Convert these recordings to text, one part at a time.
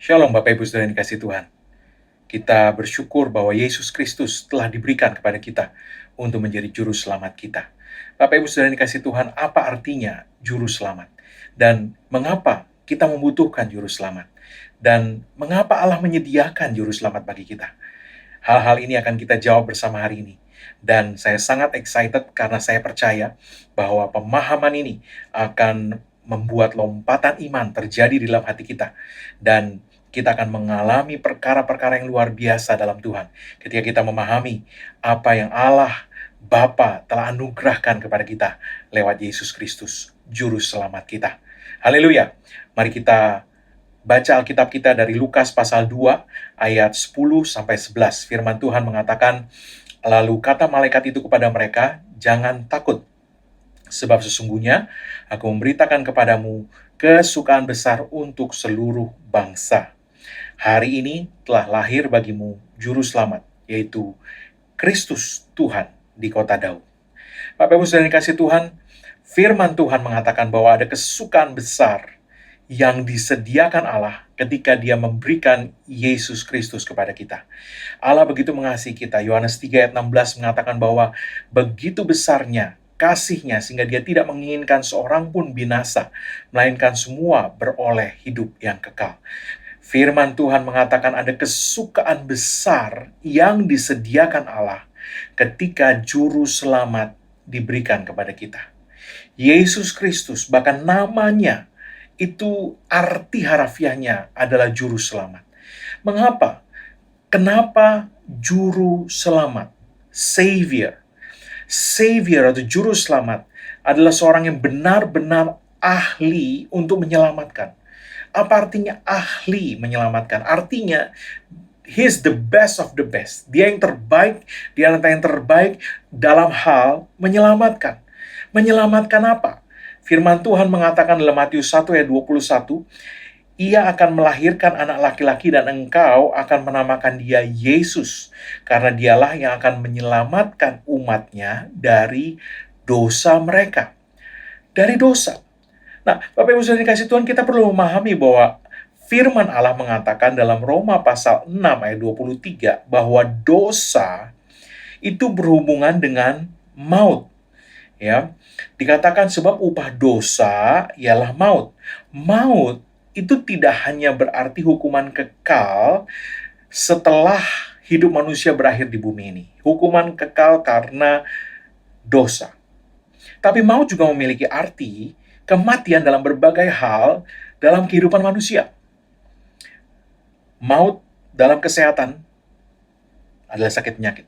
Shalom Bapak Ibu Saudara yang dikasihi Tuhan. Kita bersyukur bahwa Yesus Kristus telah diberikan kepada kita untuk menjadi juru selamat kita. Bapak Ibu Saudara yang dikasihi Tuhan, apa artinya juru selamat? Dan mengapa kita membutuhkan juru selamat? Dan mengapa Allah menyediakan juru selamat bagi kita? Hal-hal ini akan kita jawab bersama hari ini. Dan saya sangat excited karena saya percaya bahwa pemahaman ini akan membuat lompatan iman terjadi di dalam hati kita. Dan kita akan mengalami perkara-perkara yang luar biasa dalam Tuhan. Ketika kita memahami apa yang Allah Bapa telah anugerahkan kepada kita lewat Yesus Kristus, Juru Selamat kita. Haleluya. Mari kita baca Alkitab kita dari Lukas pasal 2 ayat 10-11. Firman Tuhan mengatakan, lalu kata malaikat itu kepada mereka, jangan takut, sebab sesungguhnya aku memberitakan kepadamu kesukaan besar untuk seluruh bangsa. Hari ini telah lahir bagimu juru selamat, yaitu Kristus Tuhan di kota Daud. Bapak Ibu Saudara yang dikasihi Tuhan, firman Tuhan mengatakan bahwa ada kesukaan besar yang disediakan Allah ketika Dia memberikan Yesus Kristus kepada kita. Allah begitu mengasihi kita. Yohanes 3 ayat 16 mengatakan bahwa begitu besarnya kasih-Nya sehingga Dia tidak menginginkan seorang pun binasa, melainkan semua beroleh hidup yang kekal. Firman Tuhan mengatakan ada kesukaan besar yang disediakan Allah ketika juru selamat diberikan kepada kita. Yesus Kristus, bahkan namanya itu arti harafiahnya adalah juru selamat. Mengapa? Kenapa juru selamat? Savior. Savior atau juru selamat adalah seorang yang benar-benar ahli untuk menyelamatkan. Apa artinya ahli menyelamatkan? Artinya, he's the best of the best. Dia yang terbaik, dia antara yang terbaik dalam hal menyelamatkan. Menyelamatkan apa? Firman Tuhan mengatakan dalam Matius 1 ayat 21, Ia akan melahirkan anak laki-laki dan engkau akan menamakan dia Yesus, karena dialah yang akan menyelamatkan umatnya dari dosa mereka. Dari dosa. Nah, Bapak Ibu Saudara dikasih Tuhan, kita perlu memahami bahwa firman Allah mengatakan dalam Roma pasal 6 ayat 23 bahwa dosa itu berhubungan dengan maut. Ya, dikatakan sebab upah dosa ialah maut. Maut itu tidak hanya berarti hukuman kekal setelah hidup manusia berakhir di bumi ini. Hukuman kekal karena dosa. Tapi maut juga memiliki arti kematian dalam berbagai hal dalam kehidupan manusia. Maut dalam kesehatan adalah sakit penyakit.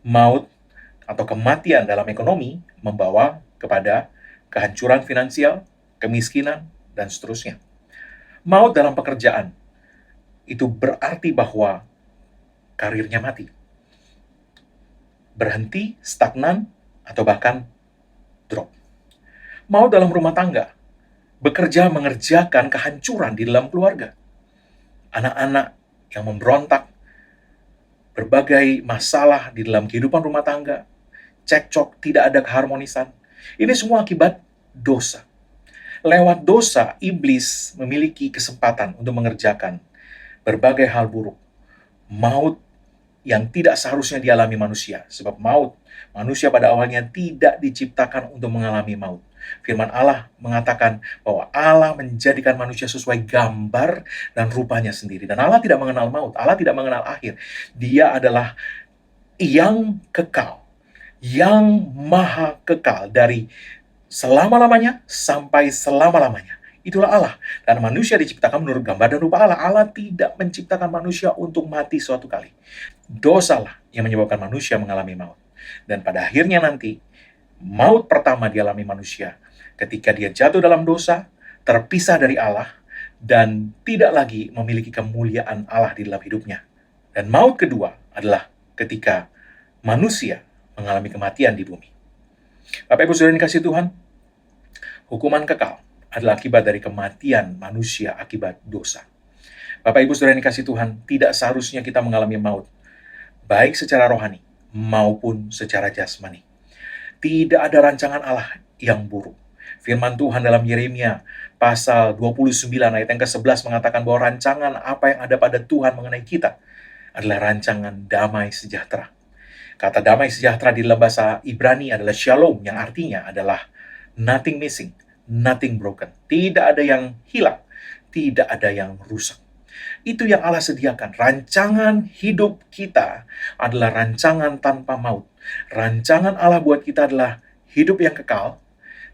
Maut atau kematian dalam ekonomi membawa kepada kehancuran finansial, kemiskinan, dan seterusnya. Maut dalam pekerjaan itu berarti bahwa karirnya mati. Berhenti, stagnan, atau bahkan drop. Maut dalam rumah tangga, bekerja mengerjakan kehancuran di dalam keluarga. Anak-anak yang memberontak, berbagai masalah di dalam kehidupan rumah tangga, cekcok, tidak ada keharmonisan. Ini semua akibat dosa. Lewat dosa, iblis memiliki kesempatan untuk mengerjakan berbagai hal buruk. Maut yang tidak seharusnya dialami manusia. Sebab manusia pada awalnya tidak diciptakan untuk mengalami maut. Firman Allah mengatakan bahwa Allah menjadikan manusia sesuai gambar dan rupanya sendiri. Dan Allah tidak mengenal maut, Allah tidak mengenal akhir. Dia adalah yang kekal, yang maha kekal dari selama-lamanya sampai selama-lamanya. Itulah Allah. Dan manusia diciptakan menurut gambar dan rupa Allah. Allah tidak menciptakan manusia untuk mati suatu kali. Dosalah yang menyebabkan manusia mengalami maut. Dan pada akhirnya nanti, maut pertama dialami manusia ketika dia jatuh dalam dosa, terpisah dari Allah, dan tidak lagi memiliki kemuliaan Allah di dalam hidupnya. Dan maut kedua adalah ketika manusia mengalami kematian di bumi. Bapak Ibu Saudara yang dikasihi Tuhan, hukuman kekal adalah akibat dari kematian manusia akibat dosa. Bapak Ibu Saudara yang dikasihi Tuhan, tidak seharusnya kita mengalami maut, baik secara rohani maupun secara jasmani. Tidak ada rancangan Allah yang buruk. Firman Tuhan dalam Yeremia pasal 29 ayat yang ke-11 mengatakan bahwa rancangan apa yang ada pada Tuhan mengenai kita adalah rancangan damai sejahtera. Kata damai sejahtera di dalam bahasa Ibrani adalah shalom, yang artinya adalah nothing missing, nothing broken. Tidak ada yang hilang, tidak ada yang rusak. Itu yang Allah sediakan. Rancangan hidup kita adalah rancangan tanpa maut. Rancangan Allah buat kita adalah hidup yang kekal,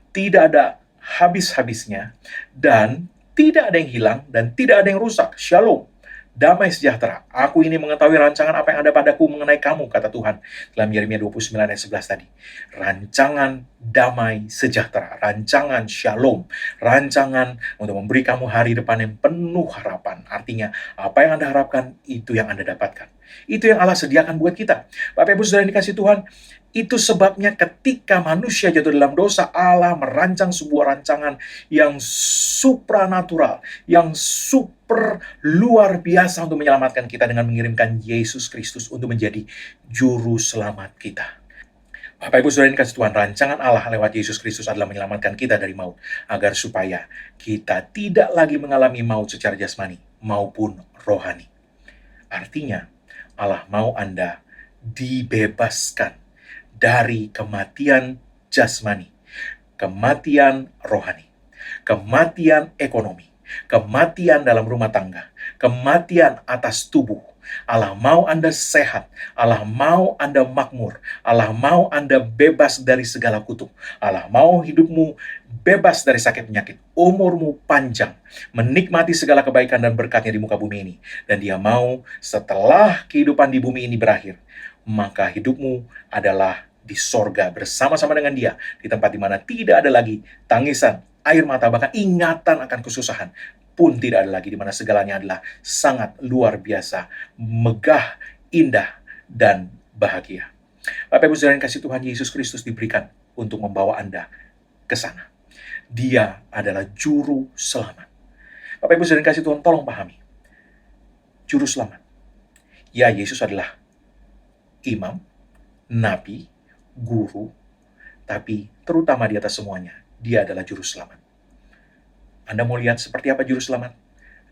tidak ada habis-habisnya, dan tidak ada yang hilang, dan tidak ada yang rusak. Shalom. Damai sejahtera. Aku ini mengetahui rancangan apa yang ada padaku mengenai kamu, kata Tuhan. Dalam Yeremia 29 ayat 11 tadi. Rancangan damai sejahtera. Rancangan shalom. Rancangan untuk memberi kamu hari depan yang penuh harapan. Artinya, apa yang Anda harapkan, itu yang Anda dapatkan. Itu yang Allah sediakan buat kita. Bapak Ibu Saudara yang dikasih Tuhan, itu sebabnya ketika manusia jatuh dalam dosa, Allah merancang sebuah rancangan yang supranatural, yang super luar biasa untuk menyelamatkan kita dengan mengirimkan Yesus Kristus untuk menjadi juru selamat kita. Bapak Ibu Saudara yang dikasih Tuhan, rancangan Allah lewat Yesus Kristus adalah menyelamatkan kita dari maut, agar supaya kita tidak lagi mengalami maut secara jasmani maupun rohani. Artinya, Allah mau Anda dibebaskan dari kematian jasmani, kematian rohani, kematian ekonomi, kematian dalam rumah tangga, kematian atas tubuh. Allah mau Anda sehat, Allah mau Anda makmur, Allah mau Anda bebas dari segala kutuk, Allah mau hidupmu bebas dari sakit penyakit, umurmu panjang, menikmati segala kebaikan dan berkatnya di muka bumi ini. Dan Dia mau setelah kehidupan di bumi ini berakhir, maka hidupmu adalah di sorga bersama-sama dengan Dia, di tempat di mana tidak ada lagi tangisan, air mata, bahkan ingatan akan kesusahan pun tidak ada lagi, di mana segalanya adalah sangat luar biasa, megah, indah, dan bahagia. Bapak Ibu Saudara yang kasih Tuhan, Yesus Kristus diberikan untuk membawa Anda ke sana. Dia adalah juru selamat. Bapak Ibu Saudara yang kasih Tuhan, tolong pahami. Juru selamat. Ya, Yesus adalah imam, nabi, guru, tapi terutama di atas semuanya, Dia adalah juru selamat. Anda mau lihat seperti apa juru selamat?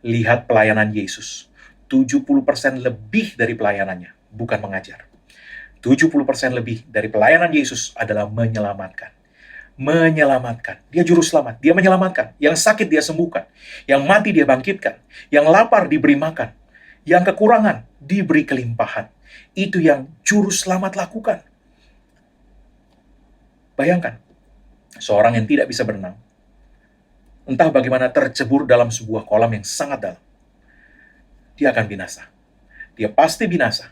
Lihat pelayanan Yesus. 70% lebih dari pelayanannya bukan mengajar. 70% lebih dari pelayanan Yesus adalah menyelamatkan. Menyelamatkan. Dia juru selamat. Dia menyelamatkan. Yang sakit Dia sembuhkan. Yang mati Dia bangkitkan. Yang lapar diberi makan. Yang kekurangan diberi kelimpahan. Itu yang juru selamat lakukan. Bayangkan, seorang yang tidak bisa berenang, entah bagaimana tercebur dalam sebuah kolam yang sangat dalam. Dia akan binasa. Dia pasti binasa.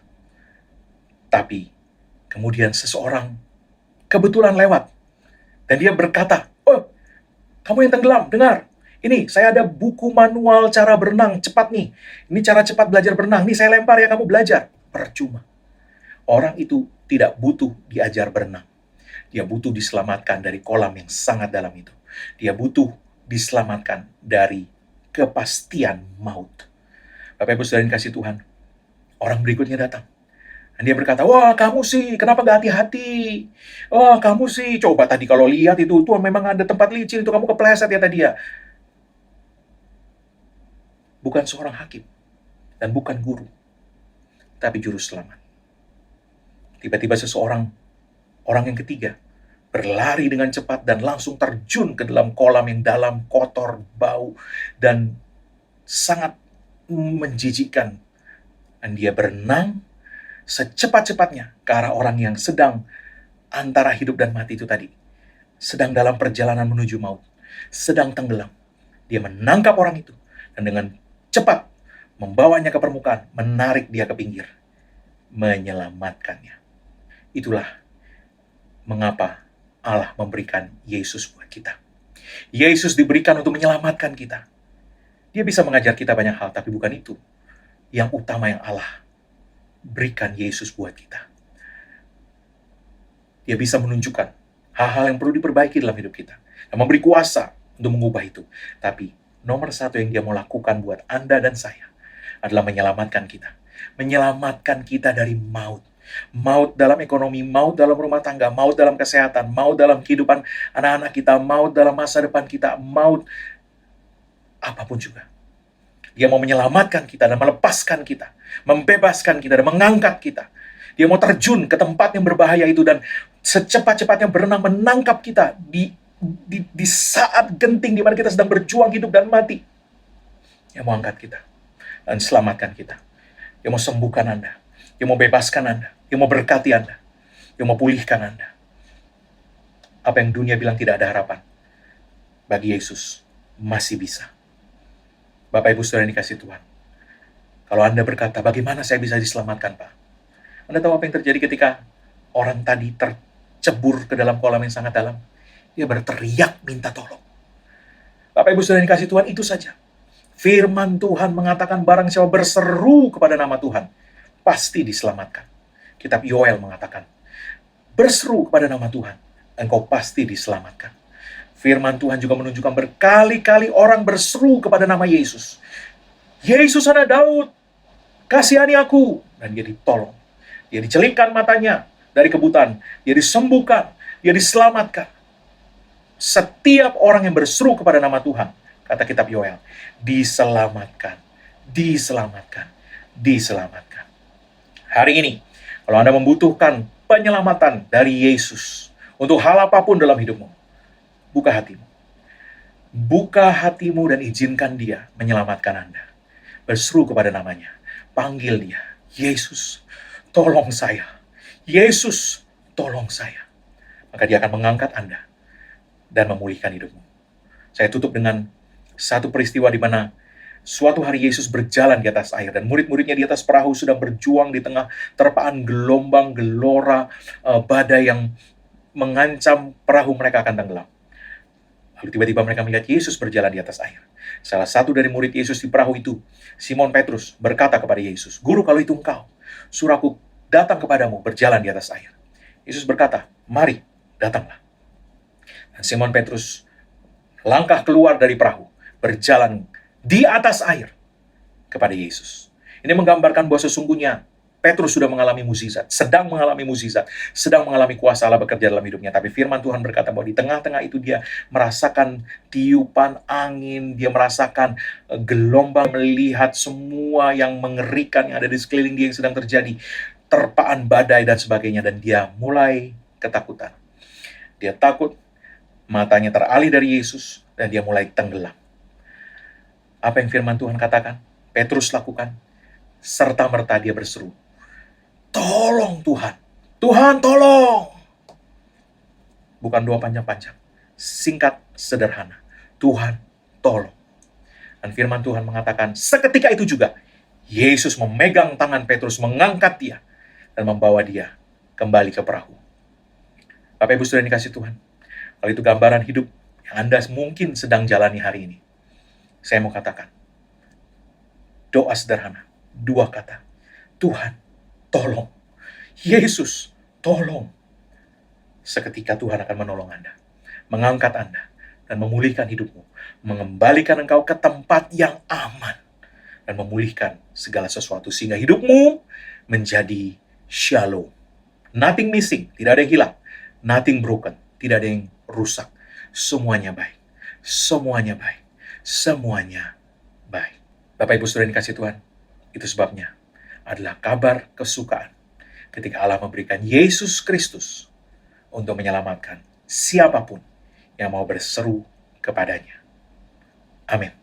Tapi, kemudian seseorang kebetulan lewat. Dan dia berkata, "Oh, kamu yang tenggelam, dengar. Ini, saya ada buku manual cara berenang cepat nih. Ini cara cepat belajar berenang. Nih, saya lempar ya, kamu belajar." Percuma. Orang itu tidak butuh diajar berenang. Dia butuh diselamatkan dari kolam yang sangat dalam itu. Dia butuh diselamatkan dari kepastian maut. Bapak Ibu Saudara yang kasih Tuhan, orang berikutnya datang. Dan dia berkata, "Wah, kamu sih, kenapa gak hati-hati? Wah, kamu sih, coba tadi kalau lihat itu memang ada tempat licin, itu kamu kepleset ya tadi ya." Bukan seorang hakim, dan bukan guru, tapi juru selamat. Tiba-tiba seseorang, orang yang ketiga, berlari dengan cepat dan langsung terjun ke dalam kolam yang dalam, kotor, bau, dan sangat menjijikkan. Dan dia berenang secepat-cepatnya ke arah orang yang sedang antara hidup dan mati itu tadi. Sedang dalam perjalanan menuju maut. Sedang tenggelam. Dia menangkap orang itu. Dan dengan cepat membawanya ke permukaan, menarik dia ke pinggir. Menyelamatkannya. Itulah mengapa Allah memberikan Yesus buat kita. Yesus diberikan untuk menyelamatkan kita. Dia bisa mengajar kita banyak hal, tapi bukan itu yang utama yang Allah berikan Yesus buat kita. Dia bisa menunjukkan hal-hal yang perlu diperbaiki dalam hidup kita, dan memberi kuasa untuk mengubah itu. Tapi nomor satu yang Dia mau lakukan buat Anda dan saya adalah menyelamatkan kita. Menyelamatkan kita dari maut. Maut dalam ekonomi, maut dalam rumah tangga, maut dalam kesehatan, maut dalam kehidupan anak-anak kita, maut dalam masa depan kita, maut apapun juga. Dia mau menyelamatkan kita dan melepaskan kita, membebaskan kita dan mengangkat kita. Dia mau terjun ke tempat yang berbahaya itu dan secepat-cepatnya berenang menangkap kita di saat genting di mana kita sedang berjuang hidup dan mati. Dia mau angkat kita dan selamatkan kita. Dia mau sembuhkan Anda. Dia mau bebaskan Anda. Dia mau berkati Anda. Dia mau pulihkan Anda. Apa yang dunia bilang tidak ada harapan, bagi Yesus masih bisa. Bapak Ibu Saudara yang dikasihi Tuhan, kalau Anda berkata, bagaimana saya bisa diselamatkan, Pak? Anda tahu apa yang terjadi ketika orang tadi tercebur ke dalam kolam yang sangat dalam? Dia berteriak minta tolong. Bapak Ibu Saudara yang dikasihi Tuhan, itu saja. Firman Tuhan mengatakan barang siapa berseru kepada nama Tuhan, pasti diselamatkan. Kitab Yoel mengatakan, berseru kepada nama Tuhan, engkau pasti diselamatkan. Firman Tuhan juga menunjukkan berkali-kali orang berseru kepada nama Yesus. Yesus anak Daud, kasihani aku. Dan dia ditolong. Dia dicelingkan matanya dari kebutaan. Dia disembuhkan. Dia diselamatkan. Setiap orang yang berseru kepada nama Tuhan, kata kitab Yoel, diselamatkan. Diselamatkan. Diselamatkan. Hari ini, kalau Anda membutuhkan penyelamatan dari Yesus untuk hal apapun dalam hidupmu, buka hatimu. Buka hatimu dan izinkan Dia menyelamatkan Anda. Berseru kepada namanya. Panggil Dia. Yesus, tolong saya. Yesus, tolong saya. Maka Dia akan mengangkat Anda dan memulihkan hidupmu. Saya tutup dengan satu peristiwa di mana suatu hari Yesus berjalan di atas air dan murid-muridnya di atas perahu sedang berjuang di tengah terpaan gelombang, gelora, badai yang mengancam perahu mereka akan tenggelam. Lalu tiba-tiba mereka melihat Yesus berjalan di atas air. Salah satu dari murid Yesus di perahu itu, Simon Petrus, berkata kepada Yesus, Guru, kalau itu engkau, suruh aku datang kepadamu berjalan di atas air. Yesus berkata, mari, datanglah. Dan Simon Petrus langkah keluar dari perahu, berjalan di atas air kepada Yesus. Ini menggambarkan bahwa sesungguhnya Petrus sudah mengalami mukjizat, sedang mengalami mukjizat, sedang mengalami kuasa Allah bekerja dalam hidupnya. Tapi firman Tuhan berkata bahwa di tengah-tengah itu dia merasakan tiupan angin, dia merasakan gelombang, melihat semua yang mengerikan yang ada di sekeliling dia yang sedang terjadi, terpaan badai dan sebagainya, dan dia mulai ketakutan. Dia takut, matanya teralih dari Yesus, dan dia mulai tenggelam. Apa yang firman Tuhan katakan? Petrus lakukan, serta-merta dia berseru, tolong Tuhan, Tuhan tolong. Bukan doa panjang-panjang, singkat, sederhana, Tuhan tolong. Dan firman Tuhan mengatakan, seketika itu juga, Yesus memegang tangan Petrus, mengangkat dia, dan membawa dia kembali ke perahu. Bapak Ibu Saudara yang dikasihi Tuhan, kalau itu gambaran hidup yang Anda mungkin sedang jalani hari ini, saya mau katakan, doa sederhana, dua kata, Tuhan tolong. Yesus, tolong. Seketika Tuhan akan menolong Anda, mengangkat Anda, dan memulihkan hidupmu, mengembalikan engkau ke tempat yang aman, dan memulihkan segala sesuatu, sehingga hidupmu menjadi shalom. Nothing missing, tidak ada yang hilang. Nothing broken, tidak ada yang rusak. Semuanya baik. Semuanya baik. Semuanya baik. Bapak Ibu Saudara yang dikasihi Tuhan, itu sebabnya adalah kabar kesukaan ketika Allah memberikan Yesus Kristus untuk menyelamatkan siapapun yang mau berseru kepadanya. Amin.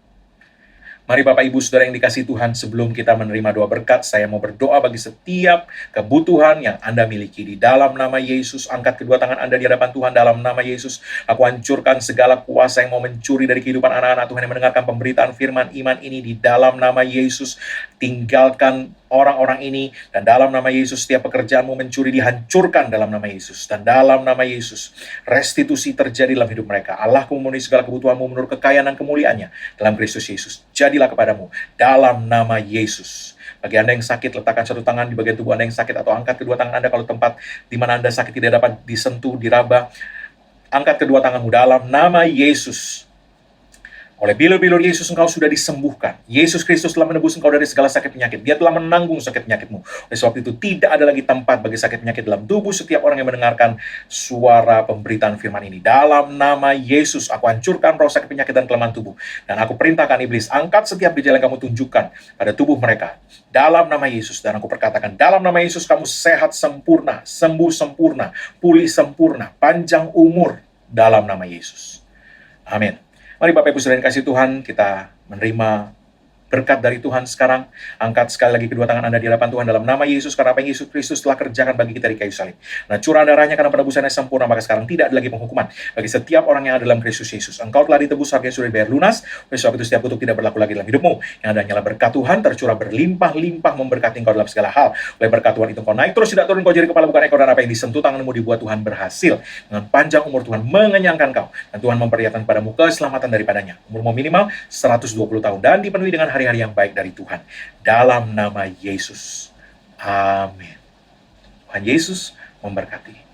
Mari Bapak Ibu Saudara yang dikasihi Tuhan, sebelum kita menerima doa berkat, saya mau berdoa bagi setiap kebutuhan yang Anda miliki. Di dalam nama Yesus, angkat kedua tangan Anda di hadapan Tuhan dalam nama Yesus. Aku hancurkan segala kuasa yang mau mencuri dari kehidupan anak-anak Tuhan yang mendengarkan pemberitaan firman iman ini di dalam nama Yesus. Tinggalkan orang-orang ini, dan dalam nama Yesus setiap pekerjaanmu mencuri dihancurkan dalam nama Yesus, dan dalam nama Yesus restitusi terjadi dalam hidup mereka. Allah memenuhi segala kebutuhanmu menurut kekayaan dan kemuliaannya dalam Kristus Yesus. Jadilah kepadamu dalam nama Yesus. Bagi Anda yang sakit, letakkan satu tangan di bagian tubuh Anda yang sakit, atau angkat kedua tangan Anda kalau tempat di mana Anda sakit tidak dapat disentuh, diraba. Angkat kedua tanganmu dalam nama Yesus. Oleh bilur-bilur Yesus engkau sudah disembuhkan. Yesus Kristus telah menebus engkau dari segala sakit penyakit. Dia telah menanggung sakit penyakitmu. Oleh sebab itu tidak ada lagi tempat bagi sakit penyakit dalam tubuh setiap orang yang mendengarkan suara pemberitaan firman ini. Dalam nama Yesus aku hancurkan roh sakit penyakit dan kelemahan tubuh. Dan aku perintahkan iblis, angkat setiap gejala yang kamu tunjukkan pada tubuh mereka. Dalam nama Yesus. Dan aku perkatakan, dalam nama Yesus kamu sehat sempurna, sembuh sempurna, pulih sempurna, panjang umur. Dalam nama Yesus. Amin. Mari Bapak Ibu Saudara yang kasih Tuhan, kita menerima berkat dari Tuhan sekarang. Angkat sekali lagi kedua tangan Anda di hadapan Tuhan dalam nama Yesus, karena apa yang Yesus Kristus telah kerjakan bagi kita di kayu salib. Nah, curah darahnya karena penebusannya sempurna, maka sekarang tidak ada lagi penghukuman bagi setiap orang yang ada dalam Kristus Yesus. Engkau telah ditebus, harganya sudah dibayar lunas. Oleh sebab itu setiap kutuk tidak berlaku lagi dalam hidupmu. Yang ada hanyalah berkat Tuhan tercurah berlimpah-limpah memberkati engkau dalam segala hal. Oleh berkat Tuhan itu engkau naik terus, tidak turun, kau jadi kepala bukan ekor, dan apa yang disentuh tanganmu dibuat Tuhan berhasil. Dengan panjang umur Tuhan mengenyangkan kau, dan Tuhan memperlihatkan padamu keselamatan daripadanya. Umurmu minimal 120 tahun dan dipenuhi dengan hari-hari yang baik dari Tuhan. Dalam nama Yesus. Amin. Tuhan Yesus memberkati.